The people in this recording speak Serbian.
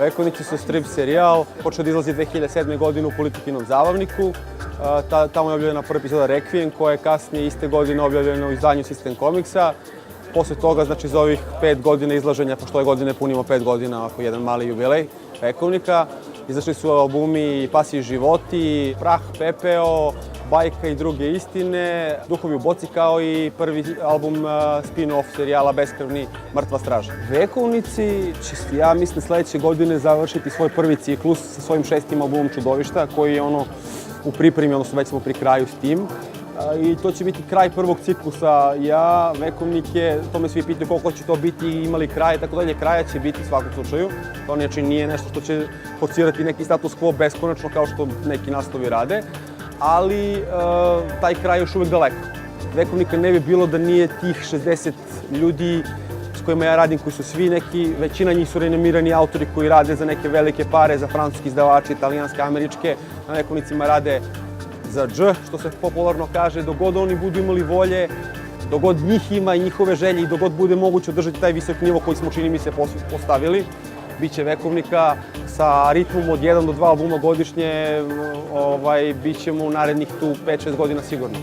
Vekovnici su strip serijal, počeo da izlazi 2007. godine u Politikinom zabavniku. Tamo je objavljena prva epizoda Requiem, koja je kasnije iste godine objavljena u izdanju System Comicsa. Posle toga, znači za ovih 5 godina izlaženja, pošto ove godine punimo 5 godina, ovako jedan mali jubilej Vekovnika, izašli su albumi Pasiji životi, Prah, Pepeo, Bajka i druge istine, Duhovi u boci, kao i prvi album spin-off serijala Beskrvni Mrtva straža. Vekovnici će, ja mislim, sledeće godine završiti svoj prvi ciklus sa svojim 6. albumom Čudovišta, koji je u pripremi, odnosno već smo pri kraju s tim. I to će biti kraj prvog ciklusa. Ja, Vekovnike, to me svi pitaju koliko će to biti, imali kraj, tako dalje. Kraja će biti u svakom slučaju. To znači nije nešto što će forcirati neki status quo beskonačno kao što neki naslovi rade, ali taj kraj je još uvek daleko. Vekovnika ne bi bilo da nije tih 60 ljudi s kojima ja radim, koji su svi neki, većina njih su renomirani autori koji rade za neke velike pare, za francuski izdavače, italijanske, američke. Na Vekovnicima rade za dž, što se popularno kaže, dok god oni budu imali volje, dok god njih ima i njihove želje i dok god bude moguće održati taj visok nivo koji smo, čini mi se, postavili. Biće Vekovnika sa ritmom od 1 do 2 albuma godišnje, bit ćemo u narednih tu 5-6 godina sigurno.